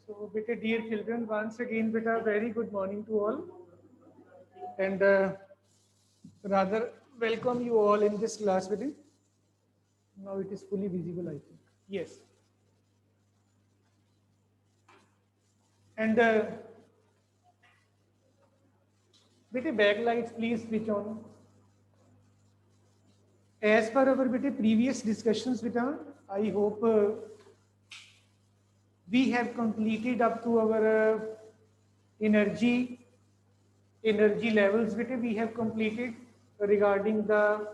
So, beta dear children, once again, beta very good morning to all, and rather welcome you all in this class. Beta. Now it is fully visible, I think. Yes, and beta backlights, please switch on. As per our beta previous discussions, beta, I hope we have completed up to our energy energy levels which we have completed regarding the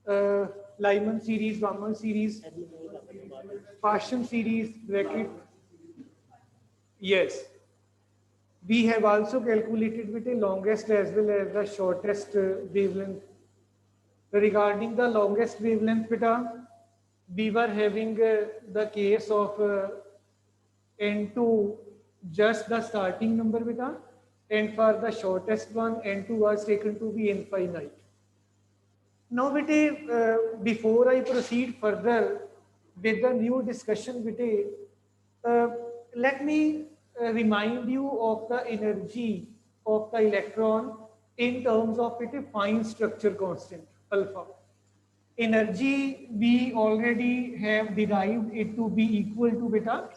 uh, Lyman series, Raman series, Paschen series, bracket. Yes, we have also calculated with the longest as well as the shortest wavelength. Regarding the longest wavelength beta, we were having the case of N2 just the starting number beta, and for the shortest one N2 was taken to be infinite. Now, Vite, before I proceed further with the new discussion, Vite, uh, let me remind you of the energy of the electron in terms of its fine structure constant, alpha. Energy, we already have derived it to be equal to beta.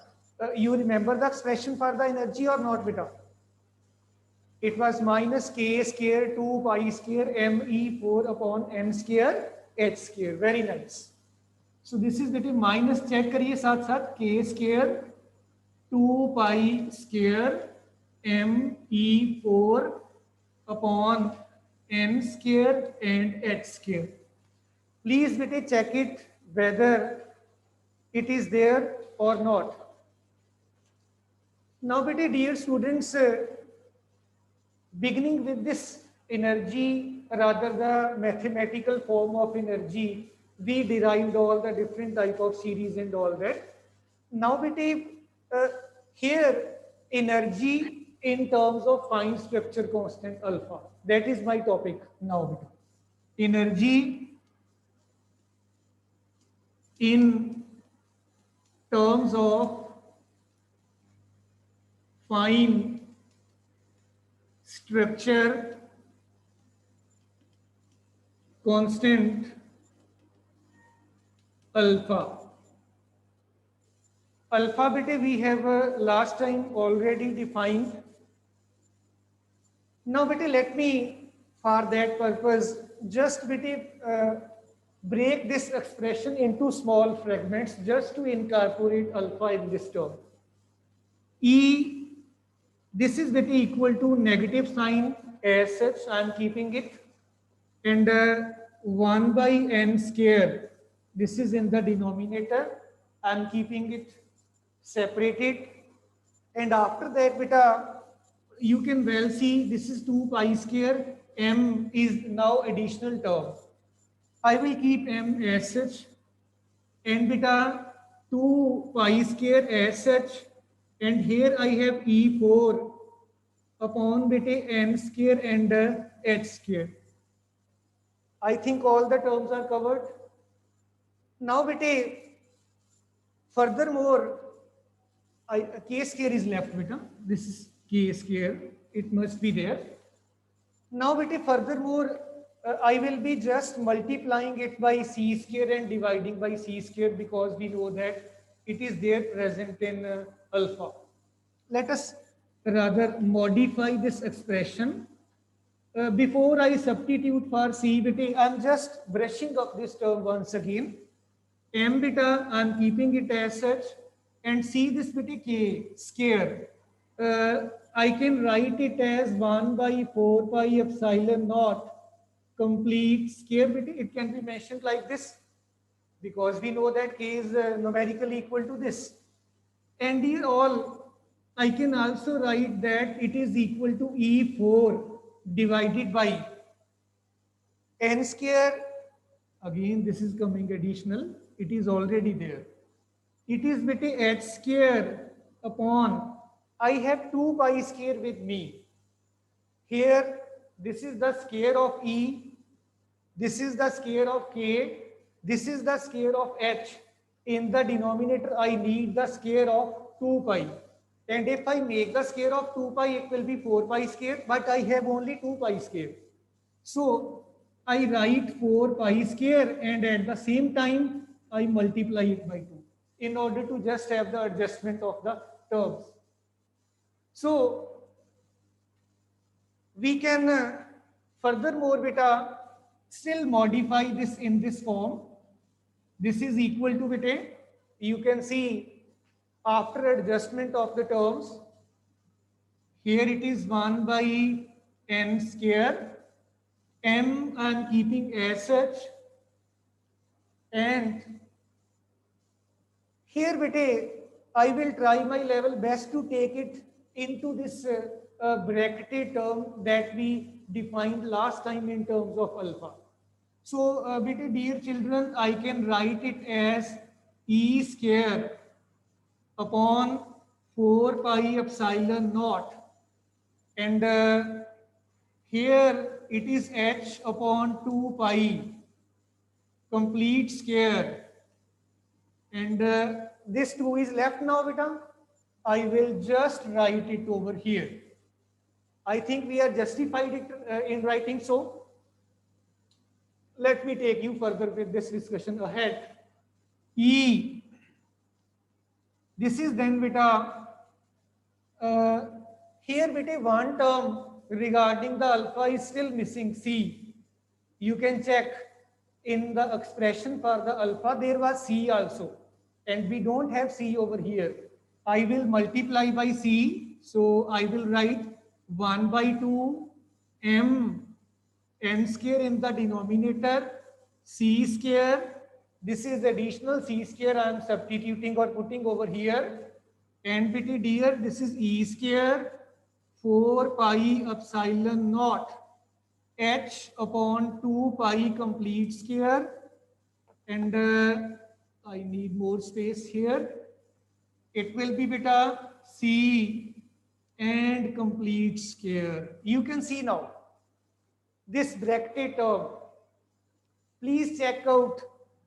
You remember the expression for the energy or not, beta? It was minus k square 2 pi square me4 upon m square h square. Very nice. So this is between minus check करिए साथ साथ k square 2 pi square me4 upon m square and h square. Please bete check it whether it is there or not. Now bete dear students, beginning with this energy, rather the mathematical form of energy, we derived all the different type of series and all that. Now we take here energy in terms of fine structure constant alpha. That is my topic now. Energy in terms of fine structure constant alpha. Alpha beta we have last time already defined. Now beta let me for that purpose just beta break this expression into small fragments just to incorporate alpha in this term. E, this is beta equal to negative sign as such, I am keeping it, and 1 by n square, this is in the denominator, I am keeping it separated, and after that beta you can well see this is 2 pi square, m is now additional term. I will keep m as such, and beta 2 pi square as such, and here I have e4 upon beta n square and h square. I think all the terms are covered. Now beta, furthermore, k square is left beta. This is k square. It must be there. Now beta, furthermore, I will be just multiplying it by c square and dividing by c square because we know that it is there present in alpha. Let us rather modify this expression. Before I substitute for c beta, I am just brushing up this term once again. M beta, I am keeping it as such, and see this beta k square. I can write it as 1 by 4 pi epsilon naught complete square beta. It can be mentioned like this because we know that k is numerically equal to this. And here all, I can also write that it is equal to E4 divided by n square. Again, this is coming additional. It is already there. It is beta h square upon, I have 2 pi square with me. Here, this is the square of E, this is the square of K, this is the square of H. In the denominator, I need the square of 2 pi. And if I make the square of 2 pi, it will be 4 pi square, but I have only 2 pi square. So I write 4 pi square and at the same time I multiply it by 2 in order to just have the adjustment of the terms. So we can furthermore beta still modify this in this form. This is equal to beta, you can see after adjustment of the terms, here it is 1 by n square, m I am keeping as such, and here beta I will try my level best to take it into this bracketed term that we defined last time in terms of alpha. So beta dear children, I can write it as e square upon 4 pi epsilon naught, and here it is h upon 2 pi complete square, and this 2 is left now beta. I will just write it over here. I think we are justified it, in writing so. Let me take you further with this discussion ahead. E, this is then beta, here beta one term regarding the alpha is still missing, C. You can check in the expression for the alpha there was C also, and we don't have C over here. I will multiply by C, so I will write 1 by 2 m n square in the denominator, c square, this is additional c square I am substituting or putting over here, and beta dear this is e square 4 pi epsilon naught h upon 2 pi complete square, and I need more space here. It will be beta c and complete square. You can see now this bracketed term. Please check out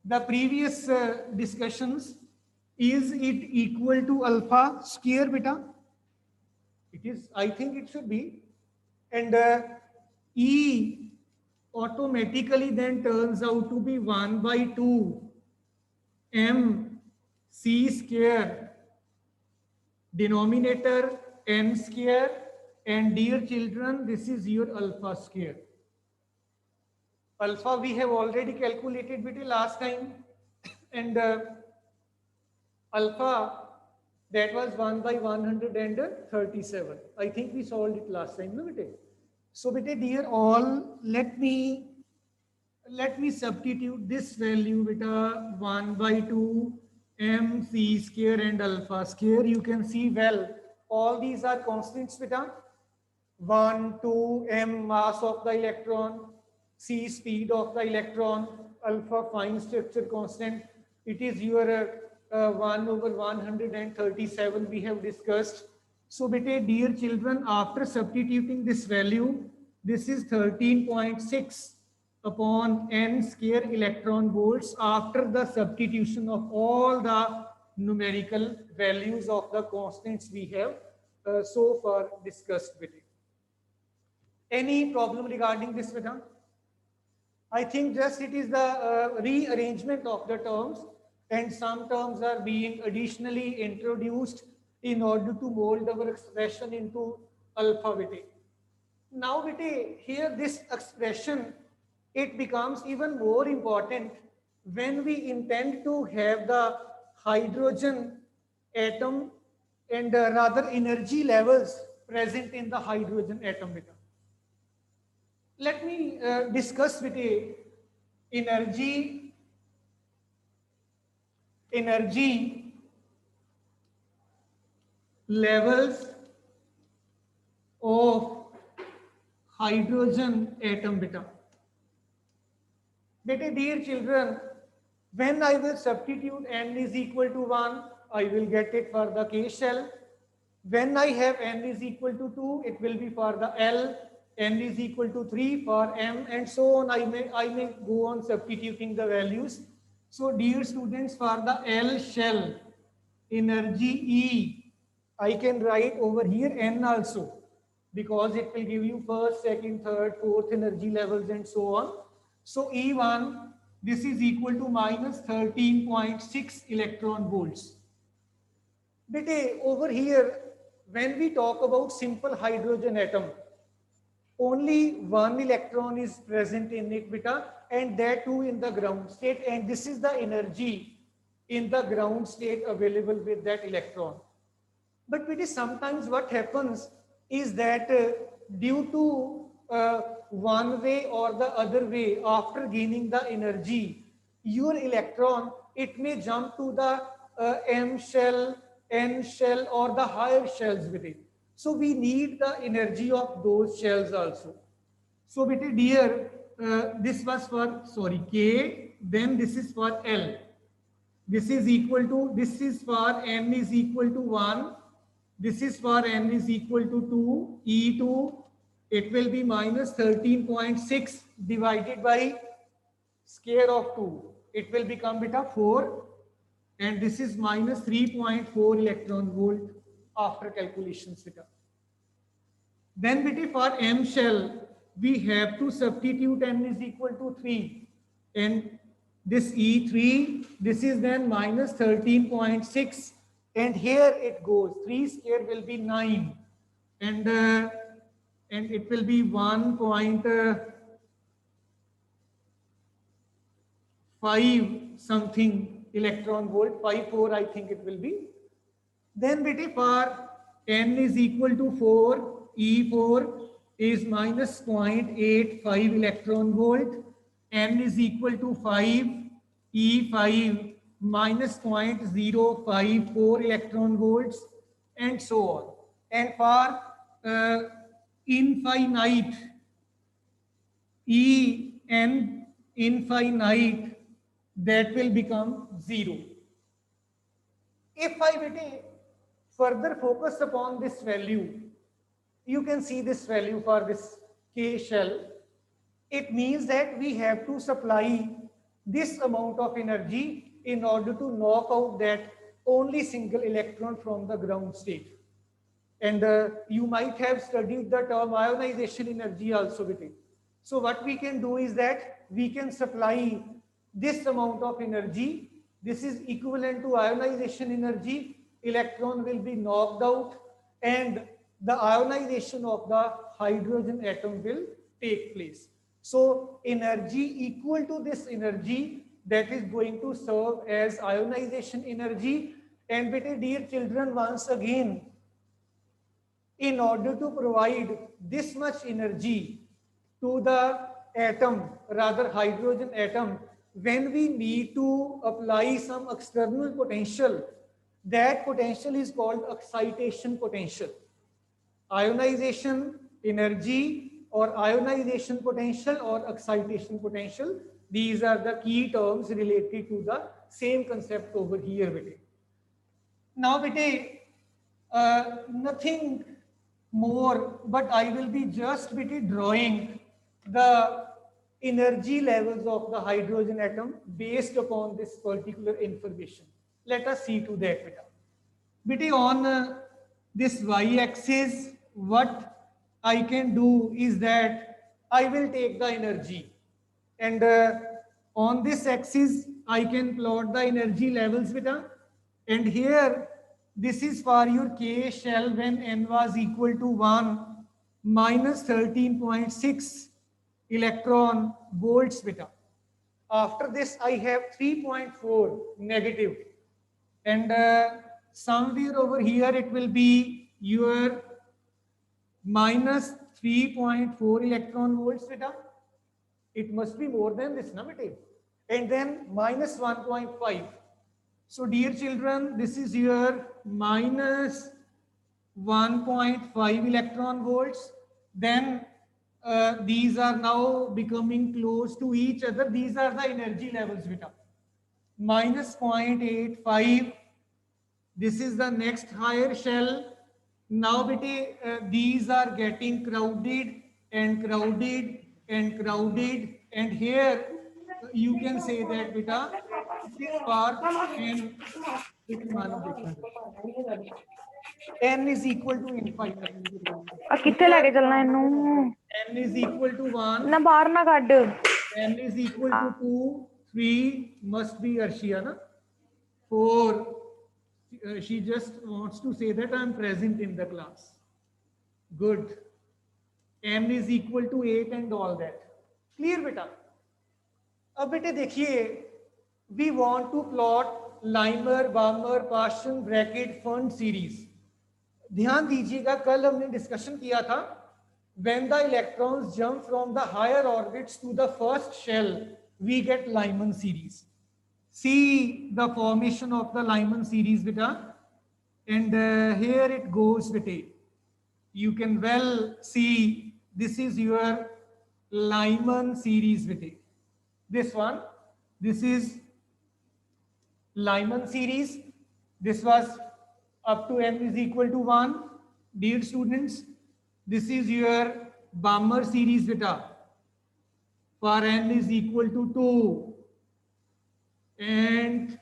the previous discussions. Is it equal to alpha square beta? It is, I think it should be. And E automatically then turns out to be 1 by 2 m c square, denominator n square, and dear children, this is your alpha square. Alpha we have already calculated beta last time, and alpha that was 1 by 137. I think we solved it last time, no beta? So beta dear all, let me substitute this value beta 1 by 2 m c square and alpha square. You can see well all these are constants beta. 1, 2, m mass of the electron, c speed of the electron, alpha fine structure constant. It is your 1 over 137 we have discussed. So beta dear children, after substituting this value, this is 13.6 upon n square electron volts after the substitution of all the numerical values of the constants we have so far discussed with it. Any problem regarding this, Vedant? I think just it is the rearrangement of the terms, and some terms are being additionally introduced in order to mold our expression into alpha beta. Now beta, here this expression, it becomes even more important when we intend to have the hydrogen atom and rather energy levels present in the hydrogen atom beta. Let me discuss with a energy levels of hydrogen atom beta. Beta dear children, when I will substitute n is equal to 1, I will get it for the K shell. When I have n is equal to 2, it will be for the L. N is equal to 3 for M, and so on. I may go on substituting the values. So dear students, for the L shell, energy E I can write over here n also, because it will give you first, second, third, fourth energy levels and so on. So E1, this is equal to minus 13.6 electron volts. But over here, when we talk about simple hydrogen atom, only one electron is present in it, beta, and that too in the ground state, and this is the energy in the ground state available with that electron. But it is sometimes what happens is that due to one way or the other way, after gaining the energy, your electron, it may jump to the M shell, N shell, or the higher shells with it. So we need the energy of those shells also. So beta dear, this was for, sorry, K, then this is for L. This is equal to, this is for n is equal to 1, this is for n is equal to 2, E2, it will be minus 13.6 divided by square of 2. It will become beta 4, and this is minus 3.4 electron volt after calculations beta. Then beta for M shell, we have to substitute n is equal to 3, and this E3, this is then minus 13.6, and here it goes, 3 square will be 9, and it will be 1.5 something electron volt, 5.4 I think it will be. Then beta for n is equal to 4, E4 is minus 0.85 electron volt, n is equal to 5, E5 minus 0.054 electron volts, and so on. And for infinite, En infinite, that will become 0. If I further focus upon this value, you can see this value for this K shell. It means that we have to supply this amount of energy in order to knock out that only single electron from the ground state. And you might have studied the term ionization energy also with it. So what we can do is that we can supply this amount of energy. This is equivalent to ionization energy. Electron will be knocked out, and the ionization of the hydrogen atom will take place. So energy equal to this energy, that is going to serve as ionization energy. And dear children, once again, in order to provide this much energy to the atom, rather hydrogen atom, when we need to apply some external potential, that potential is called excitation potential. Ionization energy or ionization potential or excitation potential, these are the key terms related to the same concept over here. Now nothing more, but I will be just drawing the energy levels of the hydrogen atom based upon this particular information. Let us see to that. On this y-axis, what I can do is that I will take the energy, and on this axis I can plot the energy levels beta, and here this is for your K shell when n was equal to 1, minus 13.6 electron volts beta. After this I have 3.4 negative, and somewhere over here it will be your minus 3.4 electron volts beta. It must be more than this number, and then minus 1.5. So dear children, this is your minus 1.5 electron volts. Then these are now becoming close to each other. These are the energy levels beta. Minus 0.85. This is the next higher shell. Now these are getting crowded and crowded and crowded, and here you can say that beta, this is for n. n is equal to infinite. किथे लेके चलना इनू n is equal to 1, ना बाहर ना कड n is equal to 2, 3 must be Arshia, na? 4, she just wants to say that I am present in the class. Good. m is equal to 8 and all that. Clear beta? अब बेटे देखिए, we want to plot Lymer, Balmer, Paschen, bracket, fund series. ध्यान दीजिएगा, कल हमने discussion किया था, when the electrons jump from the higher orbits to the first shell, we get Lyman series. See the formation of the Lyman series, beta, and here it goes, beta. You can well see this is your Lyman series, beta. This one, this is Lyman series. This was up to n is equal to 1. Dear students, this is your Balmer series, beta, for n is equal to 2. And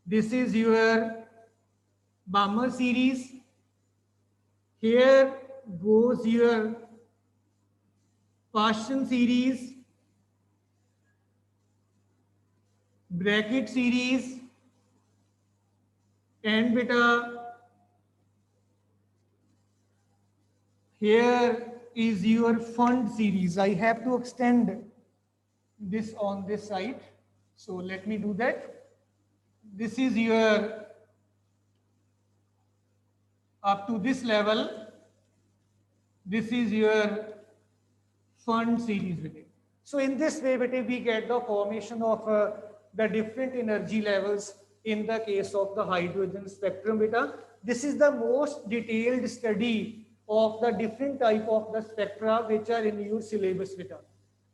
this is your Balmer series. Here goes your Paschen series, bracket series, and beta, here is your fund series. I have to extend this on this side, so let me do that. This is your up to this level, this is your fund series, beta. So in this way, beta, we get the formation of the different energy levels in the case of the hydrogen spectrum, beta. This is the most detailed study of the different type of the spectra which are in your syllabus, beta.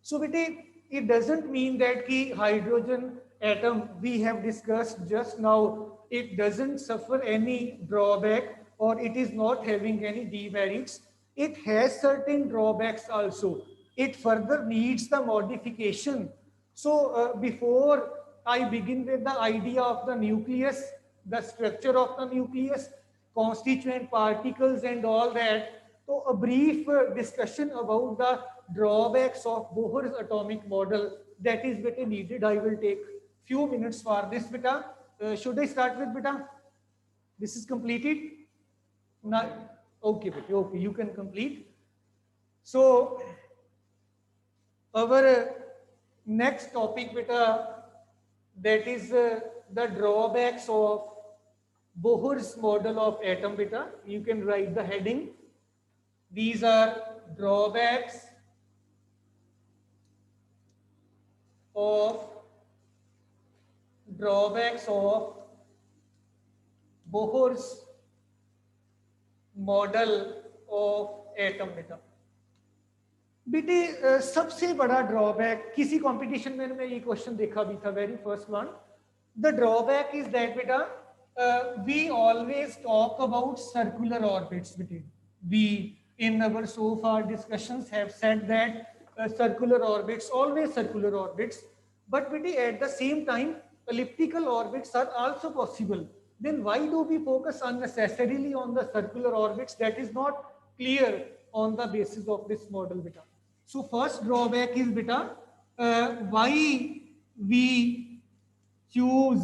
So beta, it doesn't mean that the hydrogen atom we have discussed just now, it doesn't suffer any drawback or it is not having any demerits. It has certain drawbacks also. It further needs the modification. So before I begin with the idea of the nucleus, the structure of the nucleus, constituent particles and all that, so a brief discussion about the drawbacks of Bohr's atomic model, that is beta needed. I will take few minutes for this, beta. Should I start with beta? This is completed. Now, okay, beta. Okay, you can complete. So our next topic, beta, that is the drawbacks of Bohr's model of atom, beta. You can write the heading. These are drawbacks of Bohr's model of atom, beta. बेटे सबसे बड़ा drawback, किसी competition में मैं ये question देखा भी था, very first one, the drawback is that बेटा we always talk about circular orbits, बेटे we in our so far discussions have said that circular orbits, always circular orbits, but at the same time elliptical orbits are also possible. Then why do we focus unnecessarily on the circular orbits? That is not clear on the basis of this model, beta. So first drawback is, beta, why we choose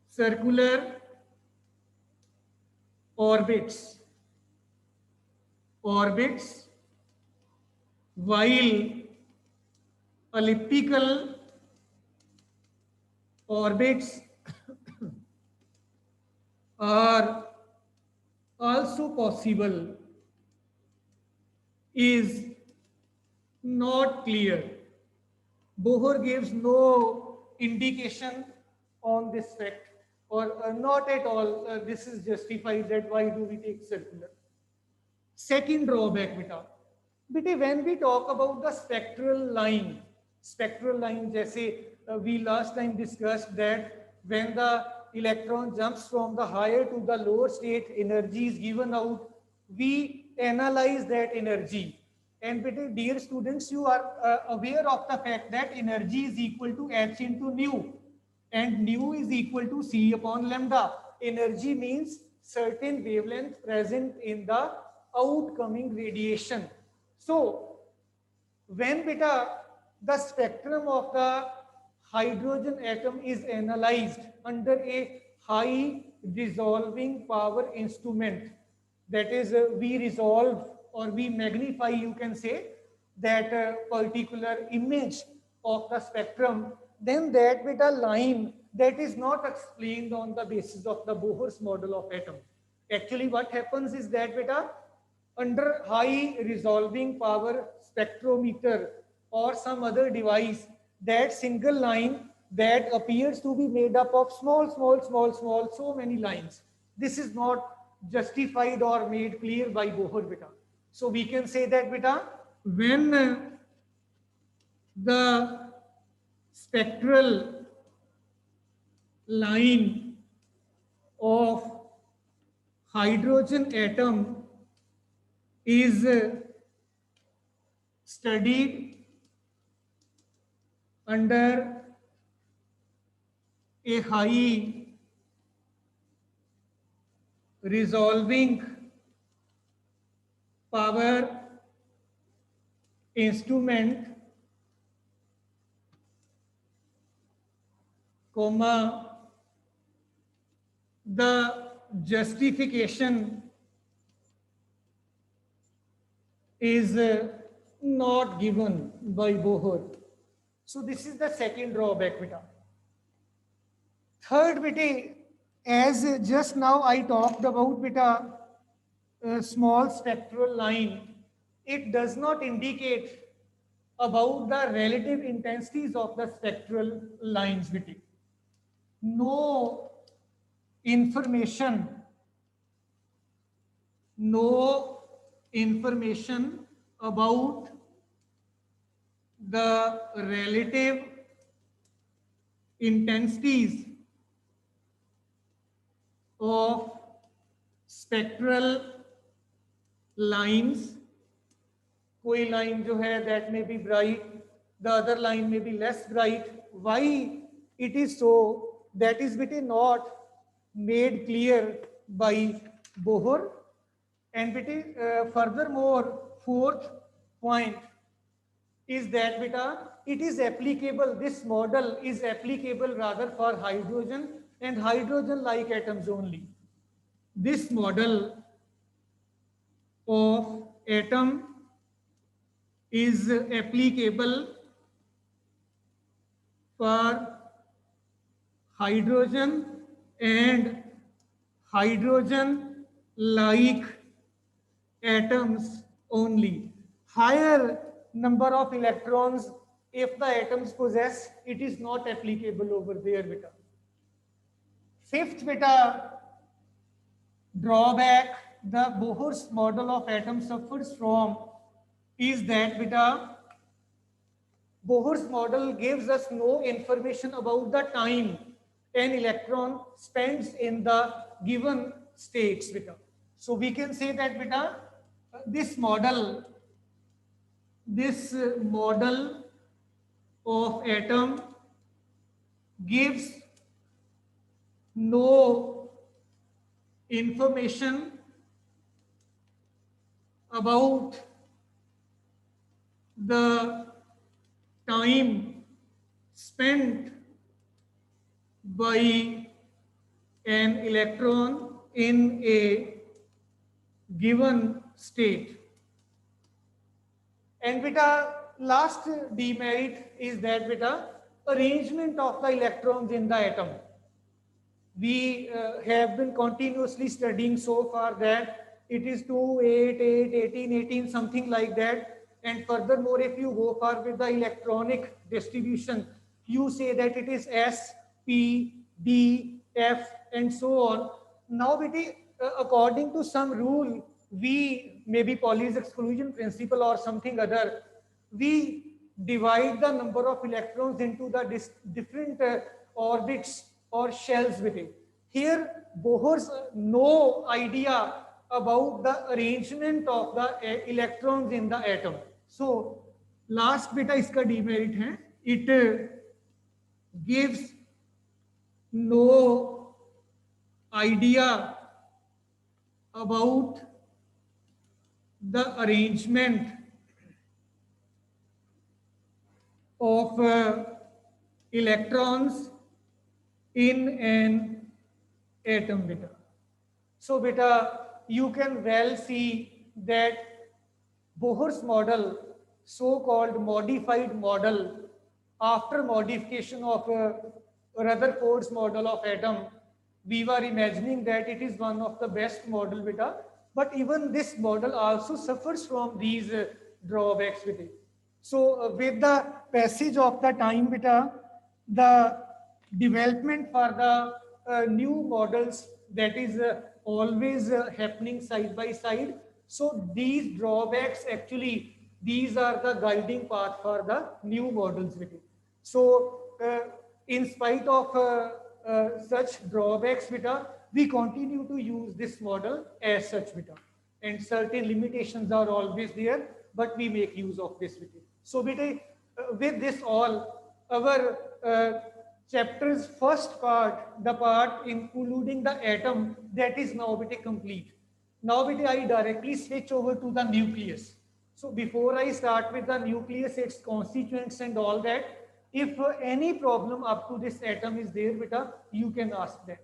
circular orbits while elliptical orbits are also possible is not clear. Bohr gives no indication on this fact, or not at all. This is justified that why do we take circular. Second drawback, beta, when we talk about the spectral line, जैसे we last time discussed that when the electron jumps from the higher to the lower state, energy is given out. We analyze that energy. And beta, dear students, you are aware of the fact that energy is equal to h into nu, and nu is equal to c upon lambda. energy means certain wavelength present in the outcoming radiation. So when beta the spectrum of the hydrogen atom is analyzed under a high resolving power instrument, that is we resolve or we magnify, you can say, that particular image of the spectrum, then that beta line that is not explained on the basis of the Bohr's model of atom. Actually what happens is that beta under high resolving power spectrometer or some other device, that single line that appears to be made up of small, so many lines. This is not justified or made clear by Bohr beta. So we can say that beta, when the spectral line of hydrogen atom is studied under a high resolving power instrument, comma, the justification is not given by Bohr. So this is the second drawback beta. Third beta, as just now I talked about beta, small spectral line, it does not indicate about the relative intensities of the spectral lines beta. No information, no information about the relative intensities of spectral lines. कोई line जो है that may be bright, the other line may be less bright. Why it is so? That is bit not made clear by Bohr. And bit furthermore, fourth point is that beta, it is applicable, this model is applicable rather for hydrogen and hydrogen like atoms only. This model of atom is applicable for hydrogen and hydrogen like atoms only. Higher number of electrons if the atoms possess, it is not applicable over there beta. Fifth beta drawback the Bohr's model of atom suffers from is that beta, Bohr's model gives us no information about the time an electron spends in the given states beta. So we can say that beta, this model of atom gives no information about the time spent by an electron in a given state. And beta, last demerit is that beta, arrangement of the electrons in the atom. We have been continuously studying so far that it is 2, 8, 8, 18, 18, something like that. And furthermore, if you go far with the electronic distribution, you say that it is S, P, D, F, and so on. Now, according to some rule, we, maybe Pauli's exclusion principle or something other, we divide the number of electrons into the different orbits or shells with it. Here, Bohr's no idea about the arrangement of the electrons in the atom. So, last beta iska demerit hai, it gives no idea about the arrangement of electrons in an atom beta. So beta, you can well see that Bohr's model, so-called modified model, after modification of Rutherford's model of atom, we were imagining that it is one of the best model beta, but even this model also suffers from these drawbacks with it. So with the passage of the time beta, the development for the new models that is always happening side by side. So these drawbacks actually, these are the guiding path for the new models with it. So in spite of such drawbacks beta, we continue to use this model as such beta. And certain limitations are always there, but we make use of this beta. So beta, with this all, our chapter's first part, the part including the atom, that is now beta complete. Now beta, I directly switch over to the nucleus. So before I start with the nucleus, its constituents and all that, if any problem up to this atom is there beta, you can ask that.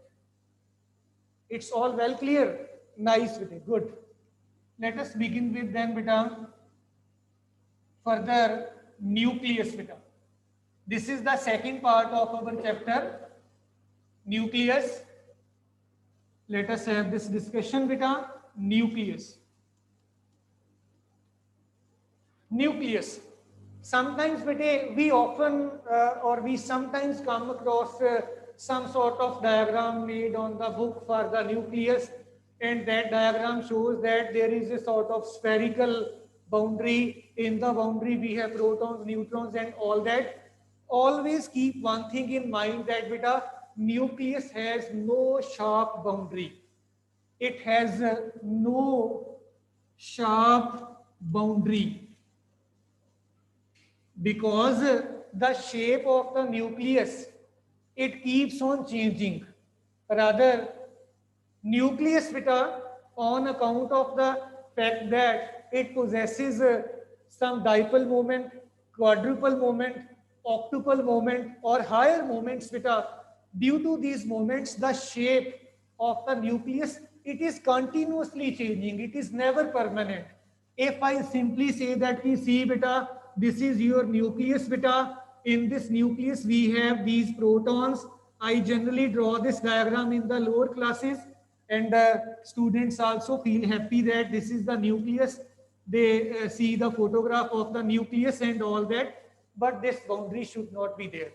It's all well clear. Nice beta, good. Let us begin with then beta, further nucleus beta. This is the second part of our chapter, nucleus. Let us have this discussion beta, nucleus. Nucleus. Sometimes beta, we often or we sometimes come across some sort of diagram made on the book for the nucleus, and that diagram shows that there is a sort of spherical boundary. In the boundary we have protons, neutrons and all that. Always keep one thing in mind that beta, nucleus has no sharp boundary. It has no sharp boundary, because the shape of the nucleus, it keeps on changing. Rather, nucleus beta, on account of the fact that it possesses some dipole moment, quadruple moment, octuple moment or higher moments beta, due to these moments, the shape of the nucleus, it is continuously changing. It is never permanent. If I simply say that we see beta, this is your nucleus beta. In this nucleus, we have these protons. I generally draw this diagram in the lower classes, and students also feel happy that this is the nucleus. They see the photograph of the nucleus and all that, but this boundary should not be there.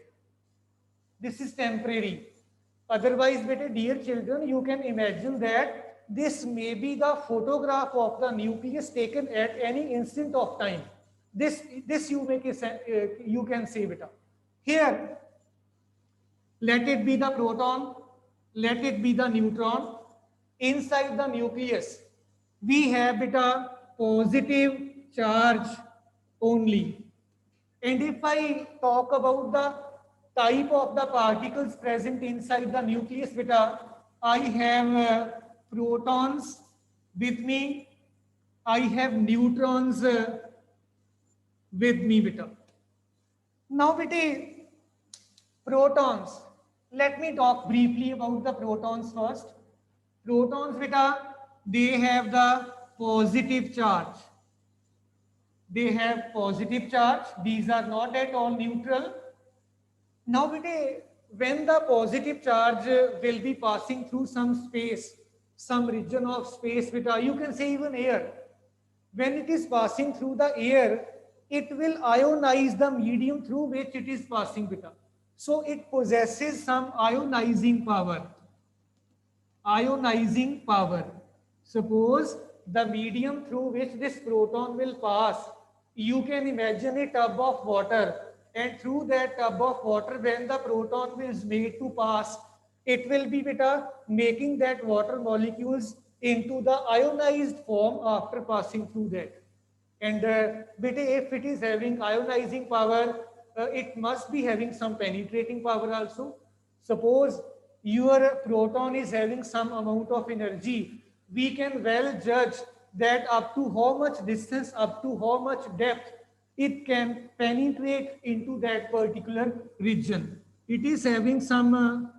This is temporary. Otherwise, beta, dear children, you can imagine that this may be the photograph of the nucleus taken at any instant of time. This you can say beta. Here, let it be the proton, let it be the neutron. Inside the nucleus, we have beta positive charge only. And if I talk about the type of the particles present inside the nucleus beta, I have protons with me, I have neutrons with me beta. Now beta, protons. Let me talk briefly about the protons first. Protons beta, they have the positive charge. They have positive charge. These are not at all neutral. Now beta, when the positive charge will be passing through some space, some region of space beta, you can say even air. When it is passing through the air, it will ionize the medium through which it is passing beta. So it possesses some ionizing power. Ionizing power. Suppose the medium through which this proton will pass, you can imagine a tub of water, and through that tub of water, when the proton is made to pass, it will be beta making that water molecules into the ionized form after passing through that. And beta, if it is having ionizing power, it must be having some penetrating power also. Suppose your proton is having some amount of energy, we can well judge that up to how much distance, up to how much depth it can penetrate into that particular region. It is having some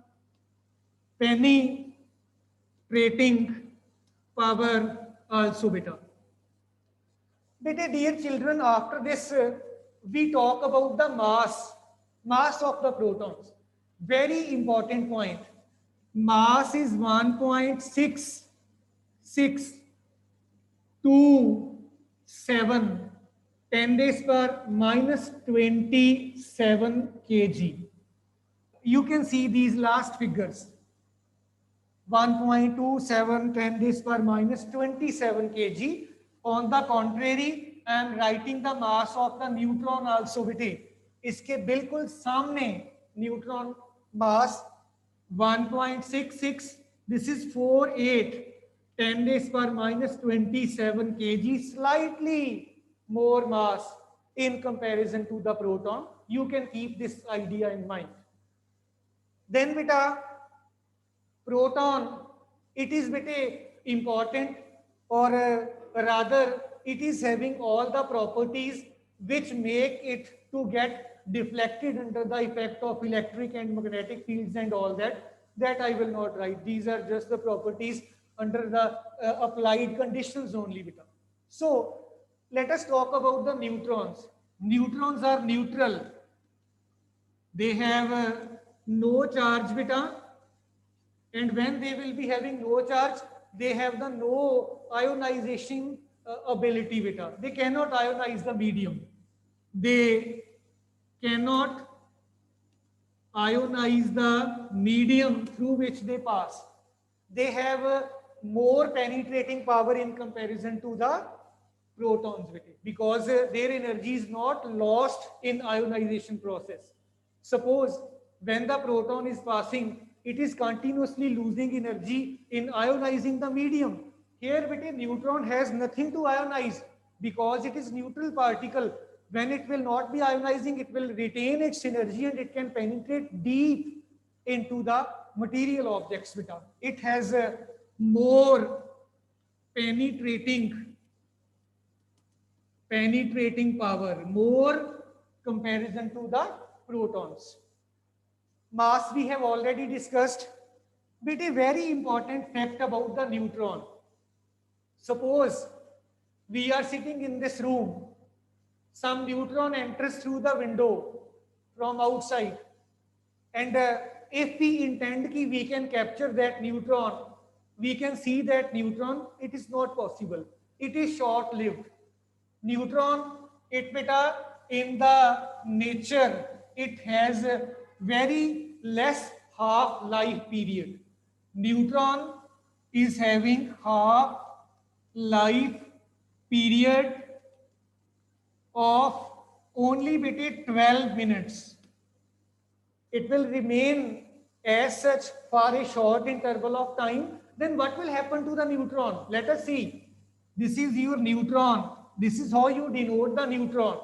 penetrating power also, beta. Beta, dear children, after this, we talk about the mass of the protons. Very important point. Mass is 1.662 10 raised per minus 27 kg. You can see these last figures. 1.27 10 raised per minus 27 kg. On the contrary, I am writing the mass of the neutron also with it. इसके बिल्कुल सामने neutron mass 1.66. This is 48 10 raised per minus 27 kg, slightly more mass in comparison to the proton. You can keep this idea in mind. Then beta, proton, it is bit important, or rather it is having all the properties which make it to get deflected under the effect of electric and magnetic fields and all that I will not write. These are just the properties under the applied conditions only, beta. So let us talk about the neutrons. Neutrons are neutral. They have no charge, beta. And when they will be having no charge, they have the no ionization ability, beta. They cannot ionize the medium. They cannot ionize the medium through which they pass. They have more penetrating power in comparison to the protons, beta, because their energy is not lost in ionization process. Suppose when the proton is passing, it is continuously losing energy in ionizing the medium. Here, beta, neutron has nothing to ionize because it is neutral particle. When it will not be ionizing, it will retain its energy and it can penetrate deep into the material objects, beta. It has a more penetrating power, more comparison to the protons. Mass we have already discussed, but a very important fact about the neutron. Suppose we are sitting in this room, some neutron enters through the window from outside, and if we intend that we can capture that neutron, we can see that neutron, it is not possible. It is short-lived. Neutron, it beta, in the nature, it has a very less half-life period. Neutron is having half-life period of only between 12 minutes. It will remain as such for a short interval of time. Then what will happen to the neutron? Let us see. This is your neutron. This is how you denote the neutron.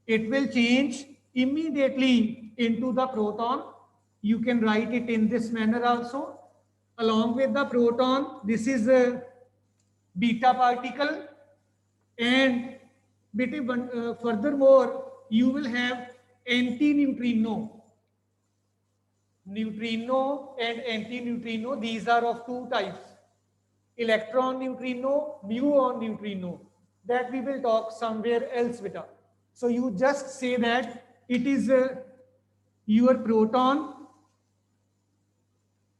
It will change immediately into the proton. You can write it in this manner also. Along with the proton, this is a beta particle, and furthermore, you will have antineutrino. Neutrino and antineutrino, these are of two types. Electron neutrino, muon neutrino. That we will talk somewhere else, beta. So you just say that it is your proton.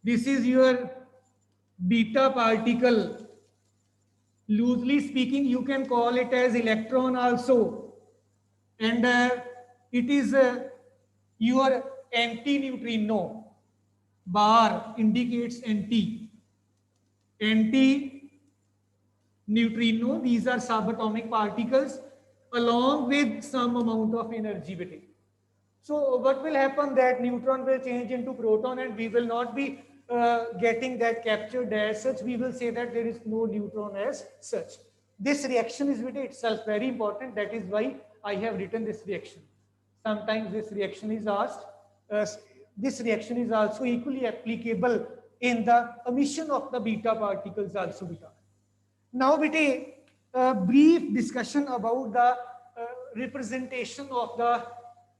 This is your beta particle. Loosely speaking, you can call it as electron also. And it is your antineutrino. Bar indicates anti. Antineutrino, these are subatomic particles along with some amount of energy. So what will happen, that neutron will change into proton and we will not be getting that captured as such. We will say that there is no neutron as such. This reaction is itself very important. That is why I have written this reaction. Sometimes this reaction is asked. this reaction is also equally applicable in the emission of the beta particles also beta. Now we take a brief discussion about the representation of the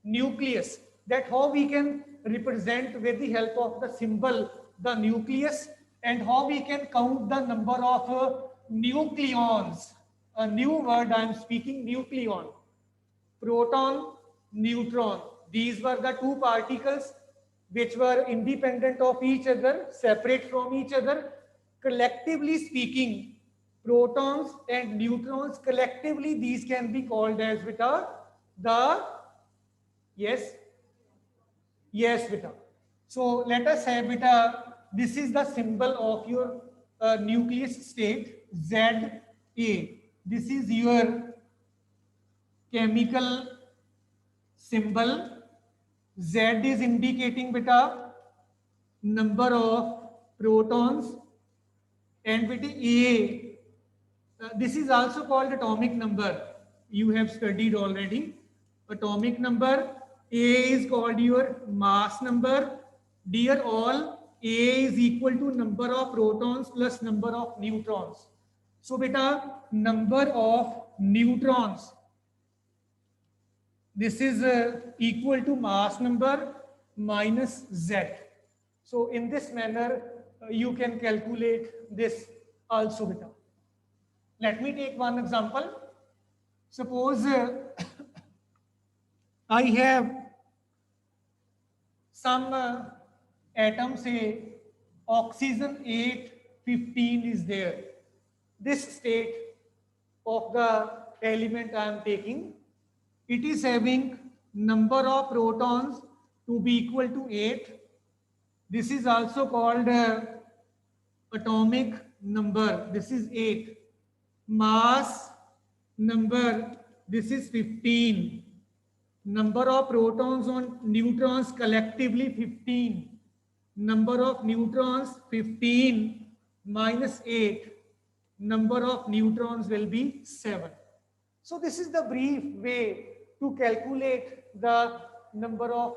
nucleus, that how we can represent with the help of the symbol the nucleus, and how we can count the number of nucleons. A new word I am speaking, nucleon. Proton, neutron. These were the two particles which were independent of each other, separate from each other. Collectively speaking, protons and neutrons, collectively these can be called as beta the, yes, yes beta. So let us say beta, this is the symbol of your nucleus state, ZA. This is your chemical symbol. Z is indicating beta number of protons, and beta A, this is also called atomic number. You have studied already. Atomic number. A is called your mass number. Dear all, A is equal to number of protons plus number of neutrons. So beta, number of neutrons, this is equal to mass number minus Z. So in this manner, you can calculate this also beta. Let me take one example. Suppose I have some atom, say oxygen 815 is there. This state of the element I am taking, it is having number of protons to be equal to 8. This is also called atomic number. This is 8. Mass number, this is 15. Number of protons on neutrons collectively 15. Number of neutrons 15 minus 8. Number of neutrons will be 7. So this is the brief way to calculate the number of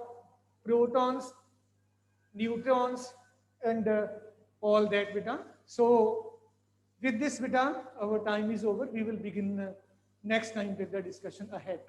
protons, neutrons, and all that beta. So with this beta, our time is over. We will begin next time with the discussion ahead.